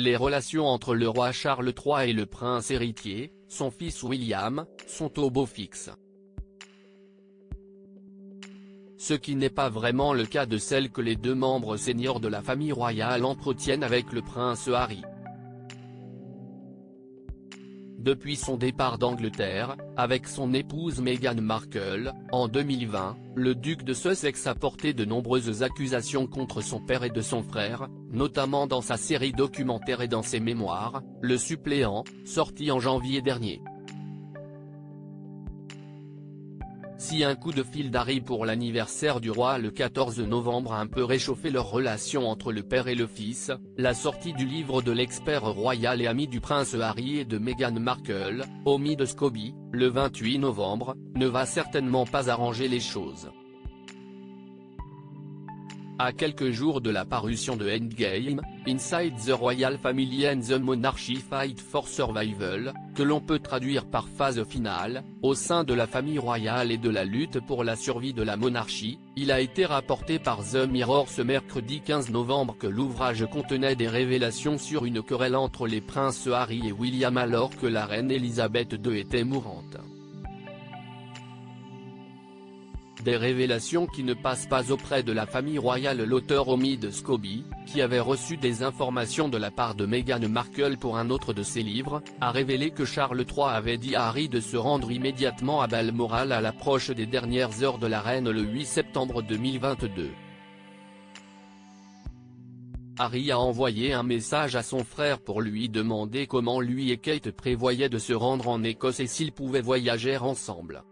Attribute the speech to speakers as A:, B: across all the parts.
A: les relations entre le roi Charles III et le prince héritier, son fils William, sont au beau fixe. Ce qui n'est pas vraiment le cas de celle que les deux membres seniors de la famille royale entretiennent avec le prince Harry. Depuis son départ d'Angleterre, avec son épouse Meghan Markle, en 2020, le duc de Sussex a porté de nombreuses accusations contre son père et de son frère, notamment dans sa série documentaire et dans ses mémoires, Le Suppléant, sorti en janvier dernier. Si un coup de fil d'Harry pour l'anniversaire du roi le 14 novembre a un peu réchauffé leur relation entre le père et le fils, la sortie du livre de l'expert royal et ami du prince Harry et de Meghan Markle, Omi de Scobie, le 28 novembre, ne va certainement pas arranger les choses. À quelques jours de la parution de Endgame, Inside the Royal Family and the Monarchy Fight for Survival, que l'on peut traduire par phase finale, au sein de la famille royale et de la lutte pour la survie de la monarchie, il a été rapporté par The Mirror ce mercredi 15 novembre que l'ouvrage contenait des révélations sur une querelle entre les princes Harry et William alors que la reine Elisabeth II était mourante. Des révélations qui ne passent pas auprès de la famille royale. L'auteur Omi de Scobie, qui avait reçu des informations de la part de Meghan Markle pour un autre de ses livres, a révélé que Charles III avait dit à Harry de se rendre immédiatement à Balmoral à l'approche des dernières heures de la reine le 8 septembre 2022. Harry a envoyé un message à son frère pour lui demander comment lui et Kate prévoyaient de se rendre en Écosse et s'ils pouvaient voyager ensemble.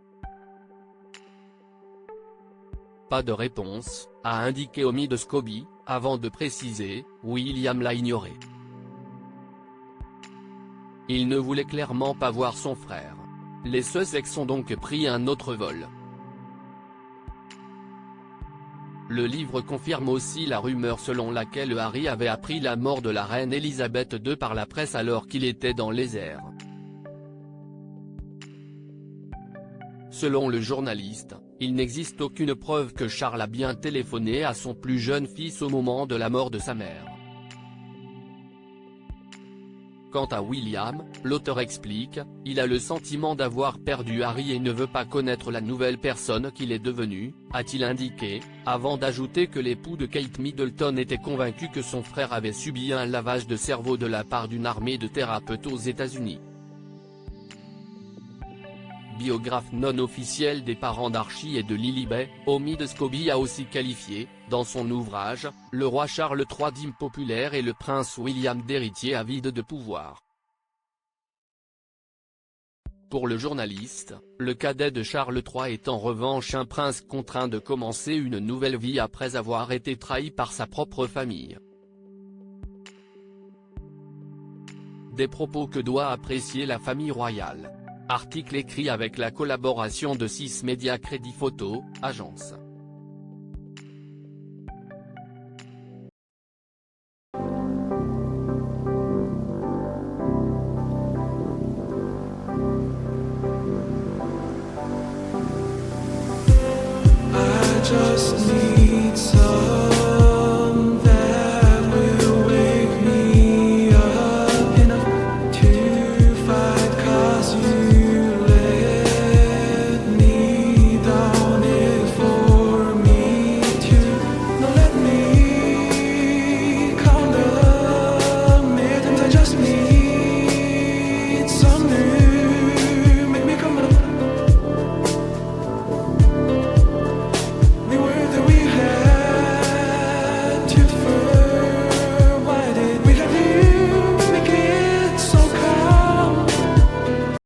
A: Pas de réponse, a indiqué Omi de Scobie, avant de préciser, William l'a ignoré. Il ne voulait clairement pas voir son frère. Les Sussex ont donc pris un autre vol. Le livre confirme aussi la rumeur selon laquelle Harry avait appris la mort de la reine Elisabeth II par la presse alors qu'il était dans les airs. Selon le journaliste, il n'existe aucune preuve que Charles a bien téléphoné à son plus jeune fils au moment de la mort de sa mère. Quant à William, l'auteur explique, il a le sentiment d'avoir perdu Harry et ne veut pas connaître la nouvelle personne qu'il est devenu, a-t-il indiqué, avant d'ajouter que l'époux de Kate Middleton était convaincu que son frère avait subi un lavage de cerveau de la part d'une armée de thérapeutes aux États-Unis. Biographe non officiel des parents d'Archie et de Lilibet, Omi de Scobie a aussi qualifié, dans son ouvrage, le roi Charles III d'impopulaire et le prince William d'héritier avide de pouvoir. Pour le journaliste, le cadet de Charles III est en revanche un prince contraint de commencer une nouvelle vie après avoir été trahi par sa propre famille. Des propos que doit apprécier la famille royale. Article écrit avec la collaboration de 6 médias Crédit Photo, agence.
B: I just need some that will wake me up enough to fight 'cause you let me down it for me to not let me count the minutes. I just need some new make me come up. We were that we had to